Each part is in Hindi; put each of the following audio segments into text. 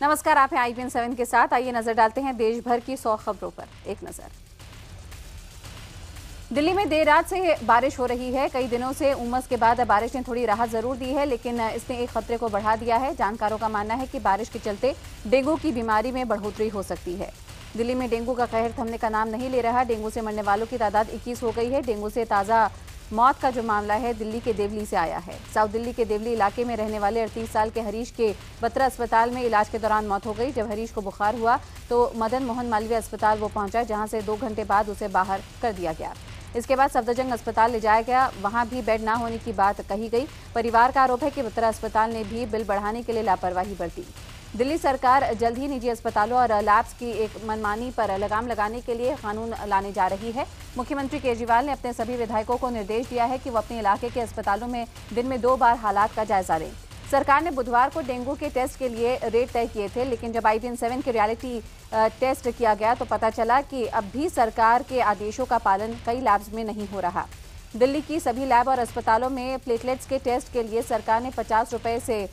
नमस्कार, आप हैं IPN 7 के साथ। आइए नजर डालते हैं देश भर की 100 खबरों पर। एक नजर। दिल्ली में देर रात से बारिश हो रही है। कई दिनों से उमस के बाद बारिश ने थोड़ी राहत जरूर दी है, लेकिन इसने एक खतरे को बढ़ा दिया है। जानकारों का मानना है कि बारिश के चलते डेंगू की बीमारी में बढ़ोतरी हो सकती है। दिल्ली में डेंगू का कहर थमने का नाम नहीं ले रहा। डेंगू से मरने वालों की तादाद 21 हो गई है। डेंगू से ताज़ा मौत का जो मामला है दिल्ली के देवली से आया है। साउथ दिल्ली के देवली इलाके में रहने वाले 38 साल के हरीश के बत्रा अस्पताल में इलाज के दौरान मौत हो गई। जब हरीश को बुखार हुआ तो मदन मोहन मालवीय अस्पताल वो पहुंचा, जहां से 2 घंटे बाद उसे बाहर कर दिया गया। इसके बाद सफदरजंग अस्पताल ले जाया गया। वहां भी बेड न होने की बात कही गई। परिवार का आरोप है कि बत्रा अस्पताल ने भी बिल बढ़ाने के लिए लापरवाही बरती। दिल्ली सरकार जल्द ही निजी अस्पतालों और लैब्स की एक मनमानी पर लगाम लगाने के लिए कानून लाने जा रही है। मुख्यमंत्री केजरीवाल ने अपने सभी विधायकों को निर्देश दिया है कि वो अपने इलाके के अस्पतालों में दिन में 2 बार हालात का जायजा लें। सरकार ने बुधवार को डेंगू के टेस्ट के लिए रेट तय किए थे, लेकिन जब IPN 7 के रियलिटी टेस्ट किया गया तो पता चला कि अब भी सरकार के आदेशों का पालन कई लैब्स में नहीं हो रहा। दिल्ली की सभी लैब और अस्पतालों में प्लेटलेट्स के टेस्ट के लिए सरकार ने 50 रुपए से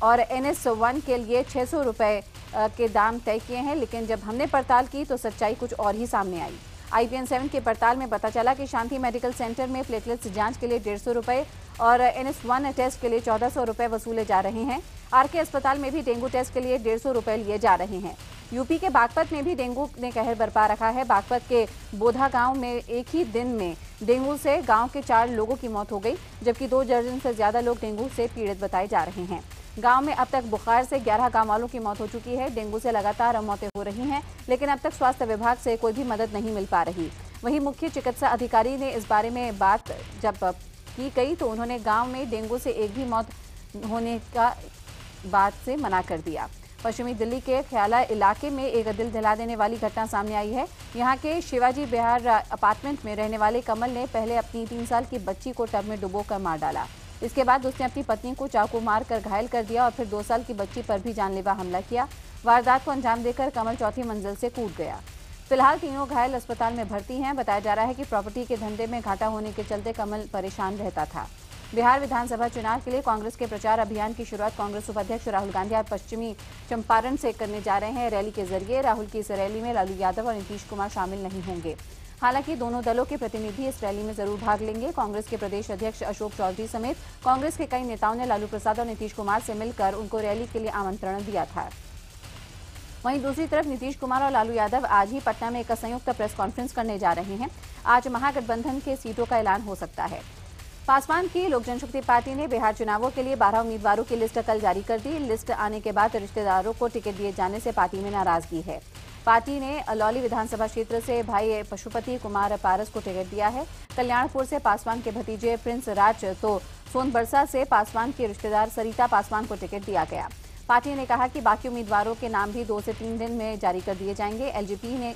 और NS1 के लिए 600 रुपए के दाम तय किए हैं, लेकिन जब हमने पड़ताल की तो सच्चाई कुछ और ही सामने आई। IPN 7 के पड़ताल में पता चला कि शांति मेडिकल सेंटर में प्लेटलेट्स जांच के लिए 150 रुपए और NS1 टेस्ट के लिए 1400 रुपए वसूले जा रहे हैं। RK अस्पताल में भी डेंगू टेस्ट के लिए 150 रुपए लिए जा रहे हैं। यूपी के बागपत में भी डेंगू ने कहर बरपा रखा है। बागपत के बोधा गांव में एक ही दिन में डेंगू से गांव के 4 लोगों की मौत हो गई, जबकि 2 दर्जन से ज्यादा लोग डेंगू से पीड़ित बताए जा रहे हैं। गांव में अब तक बुखार से 11 गांव वालों की मौत हो चुकी है। डेंगू से लगातार मौतें हो रही हैं, लेकिन अब तक स्वास्थ्य विभाग से कोई भी मदद नहीं मिल पा रही। वहीं मुख्य चिकित्सा अधिकारी ने इस बारे में बात जब की गई तो उन्होंने गांव में डेंगू से एक भी मौत होने का बात से मना कर दिया। पश्चिमी दिल्ली के ख्याला इलाके में एक दिल दहला देने वाली घटना सामने आई है। यहाँ के शिवाजी बिहार अपार्टमेंट में रहने वाले कमल ने पहले अपनी 3 साल की बच्ची को टब में डुबोकर मार डाला। इसके बाद उसने अपनी पत्नी को चाकू मारकर घायल कर दिया और फिर 2 साल की बच्ची पर भी जानलेवा हमला किया। वारदात को अंजाम देकर कमल 4थी मंजिल से कूद गया। फिलहाल तीनों घायल अस्पताल में भर्ती हैं। बताया जा रहा है कि प्रॉपर्टी के धंधे में घाटा होने के चलते कमल परेशान रहता था। बिहार विधानसभा चुनाव के लिए कांग्रेस के प्रचार अभियान की शुरुआत कांग्रेस उपाध्यक्ष राहुल गांधी आज पश्चिमी चंपारण से करने जा रहे हैं। रैली के जरिए राहुल की इस रैली में लालू यादव और नीतीश कुमार शामिल नहीं होंगे। हालांकि दोनों दलों के प्रतिनिधि इस रैली में जरूर भाग लेंगे। कांग्रेस के प्रदेश अध्यक्ष अशोक चौधरी समेत कांग्रेस के कई नेताओं ने लालू प्रसाद और नीतीश कुमार से मिलकर उनको रैली के लिए आमंत्रण दिया था। वहीं दूसरी तरफ नीतीश कुमार और लालू यादव आज ही पटना में एक संयुक्त प्रेस कॉन्फ्रेंस करने जा रहे हैं। आज महागठबंधन के सीटों का ऐलान हो सकता है। पासवान की लोक जनशक्ति पार्टी ने बिहार चुनावों के लिए 12 उम्मीदवारों की लिस्ट कल जारी कर दी। लिस्ट आने के बाद रिश्तेदारों को टिकट दिए जाने से पार्टी में नाराजगी है। पार्टी ने अलौली विधानसभा क्षेत्र से भाई पशुपति कुमार पारस को टिकट दिया है। कल्याणपुर से पासवान के भतीजे प्रिंस राज तो सोनबरसा से पासवान के रिश्तेदार सरिता पासवान को टिकट दिया गया। पार्टी ने कहा कि बाकी उम्मीदवारों के नाम भी 2 से 3 दिन में जारी कर दिए जाएंगे। LJP ने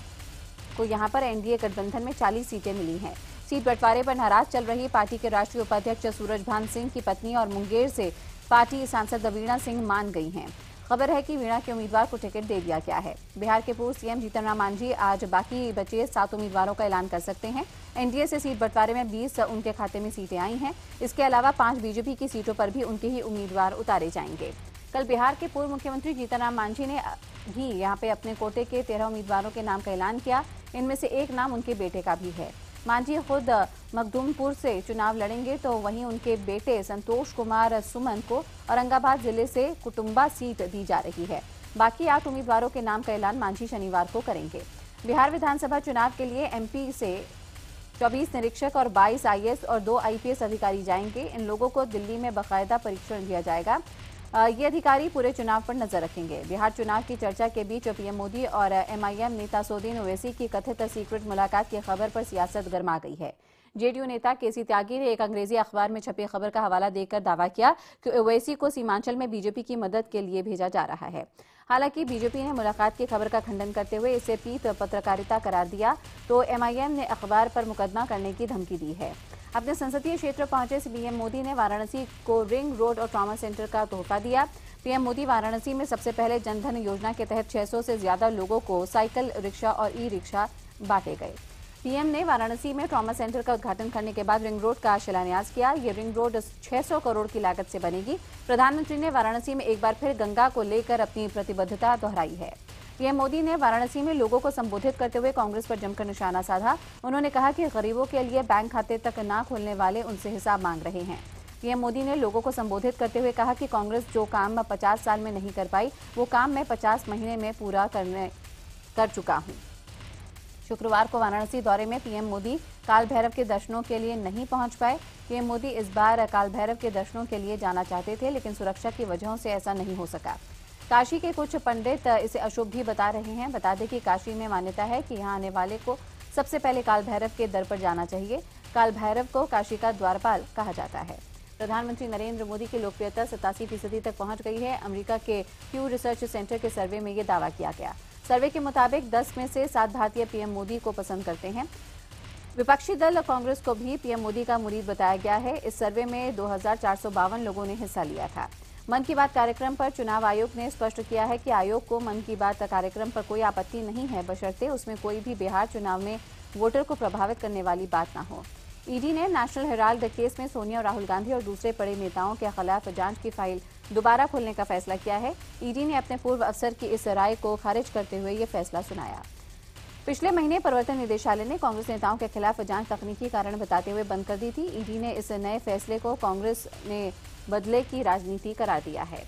को यहां पर NDA गठबंधन में 40 सीटें मिली हैं। सीट बंटवारे पर नाराज चल रही पार्टी के राष्ट्रीय उपाध्यक्ष सूरजभान सिंह की पत्नी और मुंगेर से पार्टी सांसद वीणा सिंह मान गई हैं। खबर है कि वीणा के उम्मीदवार को टिकट दे दिया गया है। बिहार के पूर्व CM जीतन राम मांझी आज बाकी बचे 7 उम्मीदवारों का ऐलान कर सकते हैं। NDA से सीट बंटवारे में 20 उनके खाते में सीटें आई हैं। इसके अलावा 5 BJP की सीटों पर भी उनके ही उम्मीदवार उतारे जाएंगे। कल बिहार के पूर्व मुख्यमंत्री जीतन राम मांझी ने भी यहाँ पे अपने कोटे के 13 उम्मीदवारों के नाम का ऐलान किया। इनमें से एक नाम उनके बेटे का भी है। मांझी खुद मखदूमपुर से चुनाव लड़ेंगे तो वहीं उनके बेटे संतोष कुमार सुमन को औरंगाबाद जिले से कुटुंबा सीट दी जा रही है। बाकी 8 उम्मीदवारों के नाम का ऐलान मांझी शनिवार को करेंगे। बिहार विधानसभा चुनाव के लिए MP से 24 निरीक्षक और 22 IAS और 2 IPS अधिकारी जाएंगे। इन लोगों को दिल्ली में बाकायदा परीक्षण दिया जाएगा। ये अधिकारी पूरे चुनाव पर नजर रखेंगे। बिहार चुनाव की चर्चा के बीच PM मोदी और MIM नेता सोदीन ओवैसी की कथित सीक्रेट मुलाकात की खबर पर सियासत गर्मा गई है। JDU नेता KC त्यागी ने एक अंग्रेजी अखबार में छपी खबर का हवाला देकर दावा किया कि ओवैसी को सीमांचल में BJP की मदद के लिए भेजा जा रहा है। हालांकि BJP ने मुलाकात की खबर का खंडन करते हुए इसे पीत पत्रकारिता करार दिया तो MIM ने अखबार पर मुकदमा करने की धमकी दी है। अपने संसदीय क्षेत्र पहुंचे PM मोदी ने वाराणसी को रिंग रोड और ट्रॉमा सेंटर का तोहफा दिया। PM मोदी वाराणसी में सबसे पहले जनधन योजना के तहत 600 से ज्यादा लोगों को साइकिल, रिक्शा और ई-रिक्शा बांटे गए। पीएम ने वाराणसी में ट्रॉमा सेंटर का उद्घाटन करने के बाद रिंग रोड का शिलान्यास किया। ये रिंग रोड 600 करोड़ की लागत से बनेगी। प्रधानमंत्री ने वाराणसी में एक बार फिर गंगा को लेकर अपनी प्रतिबद्धता दोहराई है। पीएम मोदी ने वाराणसी में लोगों को संबोधित करते हुए कांग्रेस पर जमकर निशाना साधा। उन्होंने कहा कि गरीबों के लिए बैंक खाते तक न खोलने वाले उनसे हिसाब मांग रहे हैं। पीएम मोदी ने लोगों को संबोधित करते हुए कहा कि कांग्रेस जो काम 50 साल में नहीं कर पाई, वो काम मैं 50 महीने में पूरा कर चुका हूं। शुक्रवार को वाराणसी दौरे में पीएम मोदी काल भैरव के दर्शनों के लिए नहीं पहुंच पाए। पीएम मोदी इस बार काल भैरव के दर्शनों के लिए जाना चाहते थे, लेकिन सुरक्षा की वजहों से ऐसा नहीं हो सका। काशी के कुछ पंडित इसे अशुभ भी बता रहे हैं। बता दें कि काशी में मान्यता है कि यहां आने वाले को सबसे पहले काल भैरव के दर पर जाना चाहिए। काल भैरव को काशी का द्वारपाल कहा जाता है। प्रधानमंत्री नरेंद्र मोदी की लोकप्रियता 87% तक पहुंच गई है। अमेरिका के प्यू रिसर्च सेंटर के सर्वे में ये दावा किया गया। सर्वे के मुताबिक 10 में से 7 भारतीय पीएम मोदी को पसंद करते हैं। विपक्षी दल कांग्रेस को भी पीएम मोदी का मुरीद बताया गया है। इस सर्वे में 2452 लोगों ने हिस्सा लिया था। मन की बात कार्यक्रम पर चुनाव आयोग ने स्पष्ट किया है कि आयोग को मन की बात कार्यक्रम पर कोई आपत्ति नहीं है, बशर्ते उसमें कोई भी बिहार चुनाव में वोटर को प्रभावित करने वाली बात न हो। ईडी ने नेशनल हेराल्ड केस में सोनिया, राहुल गांधी और दूसरे बड़े नेताओं के खिलाफ जांच की फाइल दोबारा खोलने का फैसला किया है। ईडी ने अपने पूर्व अफसर की इस राय को खारिज करते हुए ये फैसला सुनाया। पिछले महीने प्रवर्तन निदेशालय ने कांग्रेस नेताओं के खिलाफ जांच तकनीकी कारण बताते हुए बंद कर दी थी। ईडी ने इस नए फैसले को कांग्रेस ने बदले की राजनीति करार दिया है।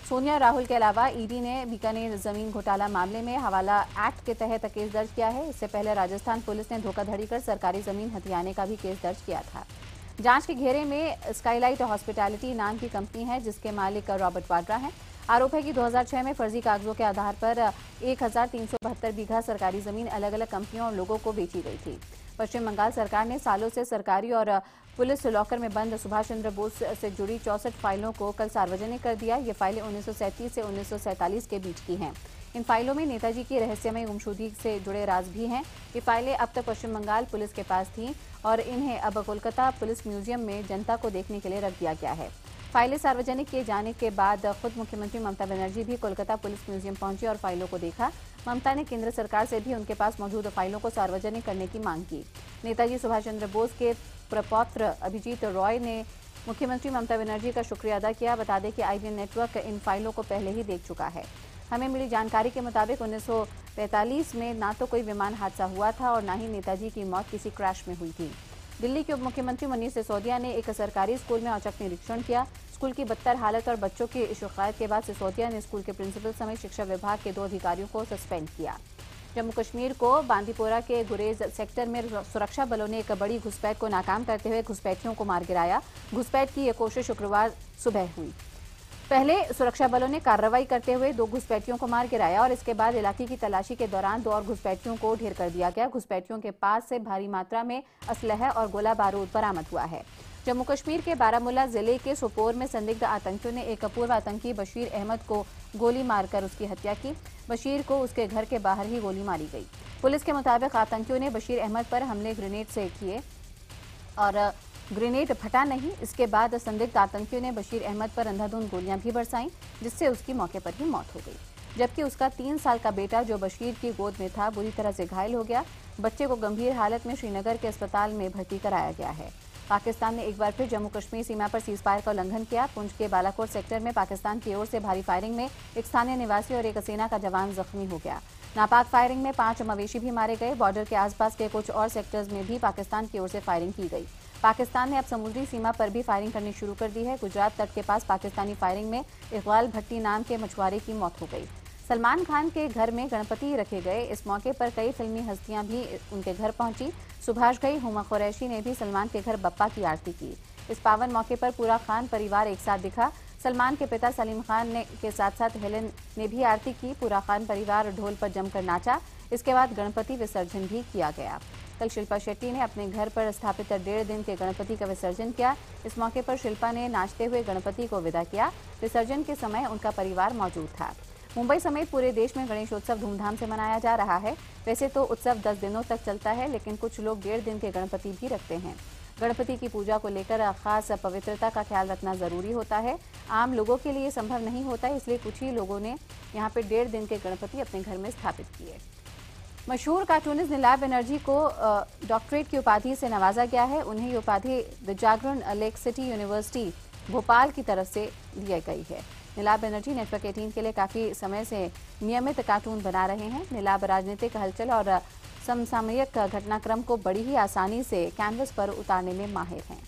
सोनिया, राहुल के अलावा ईडी ने बीकानेर जमीन घोटाला मामले में हवाला एक्ट के तहत केस दर्ज किया है। इससे पहले राजस्थान पुलिस ने धोखाधड़ी कर सरकारी जमीन हथियाने का भी केस दर्ज किया था। जांच के घेरे में स्काईलाइट हॉस्पिटैलिटी नाम की कंपनी है, जिसके मालिक रॉबर्ट वाड्रा हैं। आरोप है कि 2006 में फर्जी कागजों के आधार पर 1372 बीघा सरकारी जमीन अलग अलग कंपनियों और लोगों को बेची गई थी। पश्चिम बंगाल सरकार ने सालों से सरकारी और पुलिस लॉकर में बंद सुभाष चंद्र बोस से जुड़ी 64 फाइलों को कल सार्वजनिक कर दिया। ये फाइलें 1937 से 1947 के बीच की हैं। इन फाइलों में नेताजी की रहस्यमय गुमशुदगी से जुड़े राज भी हैं। ये फाइलें अब तक पश्चिम बंगाल पुलिस के पास थीं और इन्हें अब कोलकाता पुलिस म्यूजियम में जनता को देखने के लिए रख दिया गया है। फाइलें सार्वजनिक किए जाने के बाद खुद मुख्यमंत्री ममता बनर्जी भी कोलकाता पुलिस म्यूजियम पहुंची और फाइलों को देखा। ममता ने केंद्र सरकार से भी उनके पास मौजूद फाइलों को सार्वजनिक करने की मांग की। नेताजी सुभाष चंद्र बोस के प्रपौत्र अभिजीत रॉय ने मुख्यमंत्री ममता बनर्जी का शुक्रिया अदा किया। बता दें कि आईबीएन नेटवर्क इन फाइलों को पहले ही देख चुका है। हमें मिली जानकारी के मुताबिक 1945 में ना तो कोई विमान हादसा हुआ था और न ही नेताजी की मौत किसी क्रैश में हुई थी। दिल्ली के उप मुख्यमंत्री मनीष सिसोदिया ने एक सरकारी स्कूल में औचक निरीक्षण किया। स्कूल की बदतर हालत और बच्चों की शिकायत के बाद सिसोदिया ने स्कूल के प्रिंसिपल समेत शिक्षा विभाग के 2 अधिकारियों को सस्पेंड किया। जम्मू कश्मीर को बांदीपोरा के गुरेज सेक्टर में सुरक्षा बलों ने एक बड़ी घुसपैठ को नाकाम करते हुए घुसपैठियों को मार गिराया। घुसपैठ की यह कोशिश शुक्रवार सुबह हुई। पहले सुरक्षा बलों ने कार्रवाई करते हुए 2 घुसपैठियों को मार गिराया और इसके बाद इलाके की तलाशी के दौरान 2 और घुसपैठियों को ढेर कर दिया गया। घुसपैठियों के पास से भारी मात्रा में असलहा और गोला बारूद बरामद हुआ है। जम्मू कश्मीर के बारामूला जिले के सोपोर में संदिग्ध आतंकियों ने एक पूर्व आतंकी बशीर अहमद को गोली मारकर उसकी हत्या की। बशीर को उसके घर के बाहर ही गोली मारी गई। पुलिस के मुताबिक आतंकियों ने बशीर अहमद पर हमले ग्रेनेड से किए और ग्रेनेड फटा नहीं। इसके बाद संदिग्ध आतंकियों ने बशीर अहमद पर अंधाधुंध गोलियां भी बरसाईं, जिससे उसकी मौके पर ही मौत हो गई। जबकि उसका 3 साल का बेटा जो बशीर की गोद में था बुरी तरह से घायल हो गया। बच्चे को गंभीर हालत में श्रीनगर के अस्पताल में भर्ती कराया गया है। पाकिस्तान ने एक बार फिर जम्मू कश्मीर सीमा पर सीजफायर का उल्लंघन किया। पुंछ के बालाकोट सेक्टर में पाकिस्तान की ओर से भारी फायरिंग में एक स्थानीय निवासी और एक सेना का जवान जख्मी हो गया। नापाक फायरिंग में 5 मवेशी भी मारे गए। बॉर्डर के आसपास के कुछ और सेक्टर्स में भी पाकिस्तान की ओर से फायरिंग की गई। पाकिस्तान ने अब समुद्री सीमा पर भी फायरिंग करनी शुरू कर दी है। गुजरात तट के पास पाकिस्तानी फायरिंग में इकबाल भट्टी नाम के मछुआरे की मौत हो गई। सलमान खान के घर में गणपति रखे गए। इस मौके पर कई फिल्मी हस्तियां भी उनके घर पहुंची। सुभाष घई, हुमा कुरैशी ने भी सलमान के घर बप्पा की आरती की। इस पावन मौके पर पूरा खान परिवार एक साथ दिखा। सलमान के पिता सलीम खान ने के साथ साथ हेलेन ने भी आरती की। पूरा खान परिवार ढोल पर जमकर नाचा। इसके बाद गणपति विसर्जन भी किया गया। कल शिल्पा शेट्टी ने अपने घर पर स्थापित 1.5 दिन के गणपति का विसर्जन किया। इस मौके पर शिल्पा ने नाचते हुए गणपति को विदा किया। विसर्जन के समय उनका परिवार मौजूद था। मुंबई समेत पूरे देश में गणेशोत्सव धूमधाम से मनाया जा रहा है। वैसे तो उत्सव 10 दिनों तक चलता है, लेकिन कुछ लोग 1.5 दिन के गणपति भी रखते हैं। गणपति की पूजा को लेकर खास पवित्रता का ख्याल रखना जरूरी होता है। आम लोगों के लिए संभव नहीं होता, इसलिए कुछ ही लोगों ने यहाँ पे 1.5 दिन के गणपति अपने घर में स्थापित किए। मशहूर कार्टूनिस्ट नीलाभ बनर्जी को डॉक्टरेट की उपाधि से नवाजा गया है। उन्हें ये उपाधि the Jagran lake city university Bhopal की तरफ से दी गई है। नीलाभ बनर्जी नेटवर्क 18 के लिए काफी समय से नियमित कार्टून बना रहे हैं। नीलाभ राजनीतिक हलचल और समसामयिक घटनाक्रम को बड़ी ही आसानी से कैनवस पर उतारने में माहिर हैं।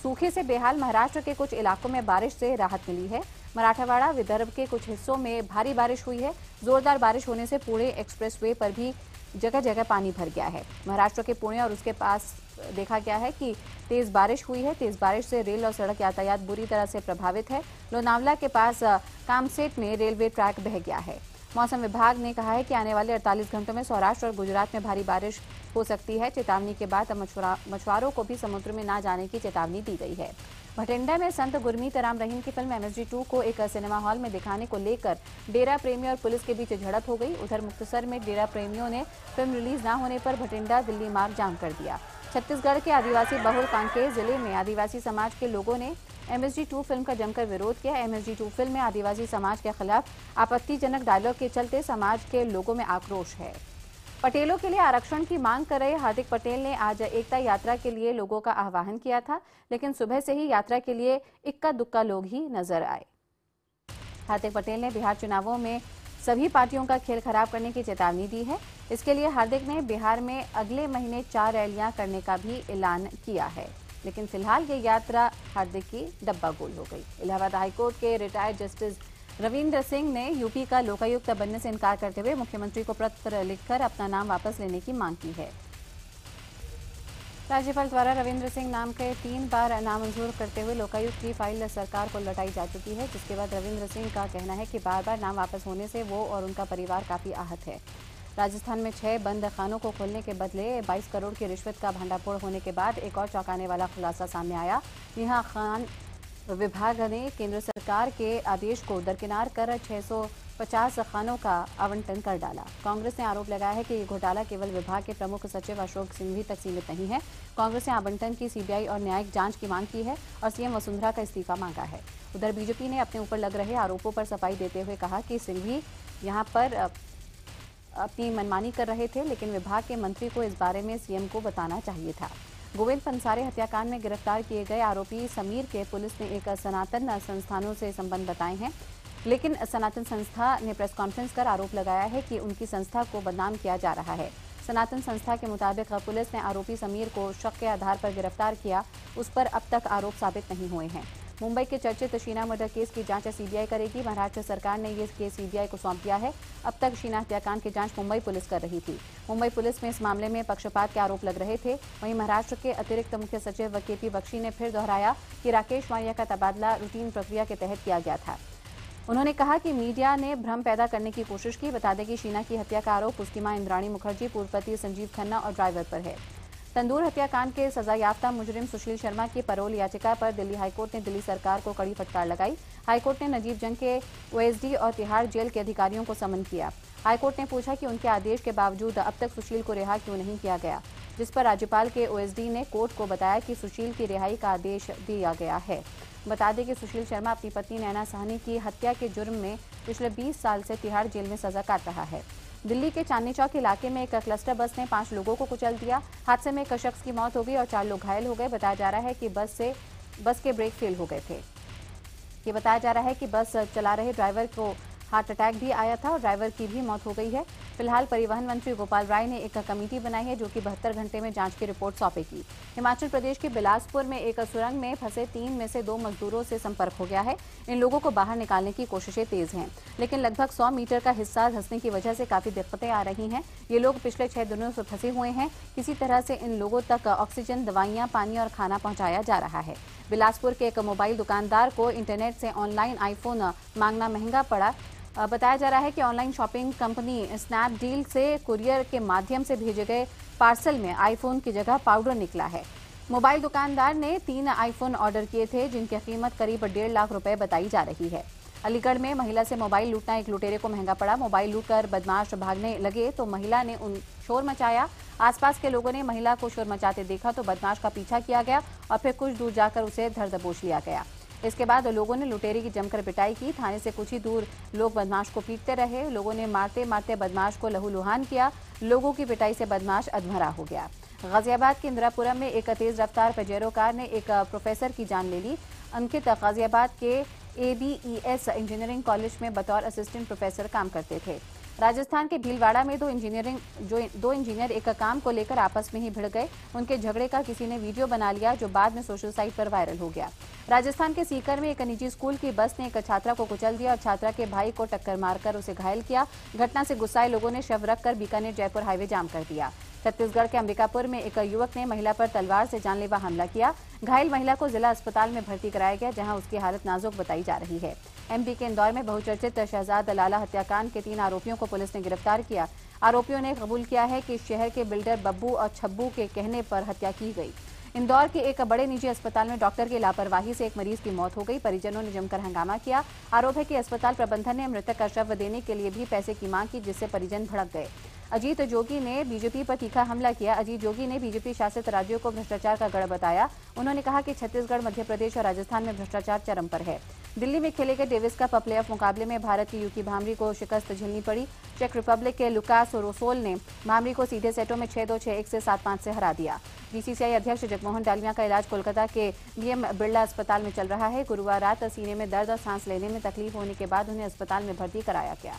सूखे से बेहाल महाराष्ट्र के कुछ इलाकों में बारिश से राहत मिली है। मराठवाड़ा विदर्भ के कुछ हिस्सों में भारी बारिश हुई है। जोरदार बारिश होने से पुणे एक्सप्रेसवे पर भी जगह जगह पानी भर गया है। महाराष्ट्र के पुणे और उसके पास देखा गया है कि तेज बारिश हुई है। तेज बारिश से रेल और सड़क यातायात बुरी तरह से प्रभावित है। लोनावला के पास कामसेट में रेलवे ट्रैक बह गया है। मौसम विभाग ने कहा है कि आने वाले 48 घंटों में सौराष्ट्र और गुजरात में भारी बारिश हो सकती है। चेतावनी के बाद मछुआरों को भी समुद्र में न जाने की चेतावनी दी गई है। भटिंडा में संत गुरमीत राम रहीम की फिल्म MSG2 को एक सिनेमा हॉल में दिखाने को लेकर डेरा प्रेमी और पुलिस के बीच झड़प हो गई। उधर मुक्तसर में डेरा प्रेमियों ने फिल्म रिलीज न होने पर भटिंडा दिल्ली मार्ग जाम कर दिया। छत्तीसगढ़ के आदिवासी बहुल कांकेर जिले में आदिवासी समाज के लोगों ने MSG2 फिल्म का जमकर विरोध किया। MSG2 फिल्म में आदिवासी समाज के खिलाफ आपत्तिजनक डायलॉग के चलते समाज के लोगों में आक्रोश है। पटेलों के लिए आरक्षण की मांग कर रहे हार्दिक पटेल ने आज एकता यात्रा के लिए लोगों का आह्वान किया था, लेकिन सुबह से ही यात्रा के लिए इक्का दुक्का लोग ही नजर आए। हार्दिक पटेल ने बिहार चुनावों में सभी पार्टियों का खेल खराब करने की चेतावनी दी है। इसके लिए हार्दिक ने बिहार में अगले महीने 4 रैलियां करने का भी ऐलान किया है, लेकिन फिलहाल ये यात्रा हार्दिक की डब्बा गोल हो गई। इलाहाबाद हाईकोर्ट के रिटायर्ड जस्टिस रविंद्र सिंह ने यूपी का लोकायुक्त बनने से इनकार करते हुए मुख्यमंत्री को पत्र लिखकर अपना नाम वापस लेने की मांग की है। राज्यपाल द्वारा रविंद्र सिंह नाम के 3 बार नामंजूर करते हुए लोकायुक्त की फाइल सरकार को लौटाई जा चुकी है, जिसके बाद रविंद्र सिंह का कहना है कि बार बार नाम वापस होने से वो और उनका परिवार काफी आहत है। राजस्थान में 6 बंद खानों को खोलने के बदले 22 करोड़ की रिश्वत का भंडाफोड़ होने के बाद एक और चौंकाने वाला खुलासा सामने आया। यहाँ खान विभाग ने केंद्र सरकार के आदेश को दरकिनार कर 650 खानों का आवंटन कर डाला। कांग्रेस ने आरोप लगाया है कि ये घोटाला केवल विभाग के प्रमुख सचिव अशोक सिंघवी तक सीमित नहीं है। कांग्रेस ने आवंटन की CBI और न्यायिक जांच की मांग की है और CM वसुंधरा का इस्तीफा मांगा है। उधर बीजेपी ने अपने ऊपर लग रहे आरोपों पर सफाई देते हुए कहा कि सिंघवी यहां पर अपनी मनमानी कर रहे थे, लेकिन विभाग के मंत्री को इस बारे में CM को बताना चाहिए था। गोविंद पंसारे हत्याकांड में गिरफ्तार किए गए आरोपी समीर के पुलिस ने एक सनातन संस्थानों से संबंध बताए हैं, लेकिन सनातन संस्था ने प्रेस कॉन्फ्रेंस कर आरोप लगाया है कि उनकी संस्था को बदनाम किया जा रहा है। सनातन संस्था के मुताबिक पुलिस ने आरोपी समीर को शक के आधार पर गिरफ्तार किया, उस पर अब तक आरोप साबित नहीं हुए हैं। मुंबई के चर्चित शीना मर्डर केस की जांच CBI करेगी। महाराष्ट्र सरकार ने ये केस CBI को सौंप दिया है। अब तक शीना हत्याकांड की जांच मुंबई पुलिस कर रही थी। मुंबई पुलिस में इस मामले में पक्षपात के आरोप लग रहे थे। वहीं महाराष्ट्र के अतिरिक्त मुख्य सचिव KP बख्शी ने फिर दोहराया कि राकेश वानिया का तबादला रूटीन प्रक्रिया के तहत किया गया था। उन्होंने कहा कि मीडिया ने भ्रम पैदा करने की कोशिश की। बता दें कि शीना की हत्या का आरोप उसकी मां इंद्राणी मुखर्जी, पूर्व पति संजीव खन्ना और ड्राइवर पर है। तंदूर हत्याकांड के सजायाफ्ता मुजरिम सुशील शर्मा की पैरोल याचिका पर दिल्ली हाईकोर्ट ने दिल्ली सरकार को कड़ी फटकार लगाई। हाईकोर्ट ने नजीब जंग के OSD और तिहाड़ जेल के अधिकारियों को समन किया। हाईकोर्ट ने पूछा कि उनके आदेश के बावजूद अब तक सुशील को रिहा क्यों नहीं किया गया, जिस पर राज्यपाल के OSD ने कोर्ट को बताया कि सुशील की रिहाई का आदेश दिया गया है। बता दें कि सुशील शर्मा अपनी पत्नी नैना साहनी की हत्या के जुर्म में पिछले 20 साल से तिहाड़ जेल में सजा काट रहा है। दिल्ली के चांदनी चौक इलाके में एक क्लस्टर बस ने 5 लोगों को कुचल दिया। हादसे में एक शख्स की मौत हो गई और 4 लोग घायल हो गए। बताया जा रहा है कि बस के ब्रेक फेल हो गए थे। ये बताया जा रहा है कि बस चला रहे ड्राइवर को हार्ट अटैक भी आया था और ड्राइवर की भी मौत हो गई है। फिलहाल परिवहन मंत्री गोपाल राय ने एक कमेटी बनाई है जो कि 72 घंटे में जांच की रिपोर्ट सौंपेगी। हिमाचल प्रदेश के बिलासपुर में एक सुरंग में फंसे 3 में से 2 मजदूरों से संपर्क हो गया है। इन लोगों को बाहर निकालने की कोशिशें तेज हैं, लेकिन लगभग 100 मीटर का हिस्सा धंसने की वजह से काफी दिक्कतें आ रही हैं। ये लोग पिछले 6 दिनों से फंसे हुए हैं। किसी तरह से इन लोगों तक ऑक्सीजन, दवाइयां, पानी और खाना पहुंचाया जा रहा है। बिलासपुर के एक मोबाइल दुकानदार को इंटरनेट से ऑनलाइन आईफोन मांगना महंगा पड़ा। बताया जा रहा है कि ऑनलाइन शॉपिंग कंपनी स्नैपडील से कुरियर के माध्यम से भेजे गए पार्सल में आईफोन की जगह पाउडर निकला है। मोबाइल दुकानदार ने 3 आईफोन ऑर्डर किए थे, जिनकी कीमत करीब 1.5 लाख रुपए बताई जा रही है। अलीगढ़ में महिला से मोबाइल लूटना एक लुटेरे को महंगा पड़ा। मोबाइल लूटकर बदमाश भागने लगे तो महिला ने शोर मचाया। आसपास के लोगों ने महिला को शोर मचाते देखा तो बदमाश का पीछा किया गया और फिर कुछ दूर जाकर उसे धर दबोच लिया गया। इसके बाद लोगों ने लुटेरे की जमकर पिटाई की। थाने से कुछ ही दूर लोग बदमाश को पीटते रहे। लोगों ने मारते मारते बदमाश को लहूलुहान किया। लोगों की पिटाई से बदमाश अधमरा हो गया। गाजियाबाद के इंदिरापुरम में एक तेज रफ्तार पजेरो कार ने एक प्रोफेसर की जान ले ली। अंकित गाजियाबाद के ABES इंजीनियरिंग कॉलेज में बतौर असिस्टेंट प्रोफेसर काम करते थे। राजस्थान के भीलवाड़ा में दो इंजीनियर एक काम को लेकर आपस में ही भिड़ गए। उनके झगड़े का किसी ने वीडियो बना लिया, जो बाद में सोशल साइट पर वायरल हो गया। राजस्थान के सीकर में एक निजी स्कूल की बस ने एक छात्रा को कुचल दिया और छात्रा के भाई को टक्कर मारकर उसे घायल किया। घटना से गुस्साए लोगों ने शव रखकर बीकानेर जयपुर हाईवे जाम कर दिया। छत्तीसगढ़ के अंबिकापुर में एक युवक ने महिला पर तलवार से जानलेवा हमला किया। घायल महिला को जिला अस्पताल में भर्ती कराया गया, जहां उसकी हालत नाजुक बताई जा रही है। MP के इंदौर में बहुचर्चित शहजाद लाला हत्याकांड के 3 आरोपियों को पुलिस ने गिरफ्तार किया। आरोपियों ने कबूल किया है कि शहर के बिल्डर बब्बू और छब्बू के कहने पर हत्या की गई। इंदौर के एक बड़े निजी अस्पताल में डॉक्टर की लापरवाही से एक मरीज की मौत हो गई। परिजनों ने जमकर हंगामा किया। आरोप है कि अस्पताल प्रबंधन ने मृतक का शव देने के लिए भी पैसे की मांग की, जिससे परिजन भड़क गए। अजीत जोगी ने बीजेपी पर तीखा हमला किया। अजीत जोगी ने बीजेपी शासित राज्यों को भ्रष्टाचार का गढ़ बताया। उन्होंने कहा कि छत्तीसगढ़, मध्य प्रदेश और राजस्थान में भ्रष्टाचार चरम पर है। दिल्ली में खेले गए डेविस कप प्लेऑफ मुकाबले में भारत की यूकी भामरी को शिकस्त झेलनी पड़ी। चेक रिपब्लिक के लुकास रोसोल ने भामरी को सीधे सेटों में 6-2, 6-1 से 7-5 से हरा दिया। BCCI अध्यक्ष जगमोहन डालमिया का इलाज कोलकाता के BM बिरला अस्पताल में चल रहा है। गुरुवार रात सीने में दर्द और सांस लेने में तकलीफ होने के बाद उन्हें अस्पताल में भर्ती कराया गया।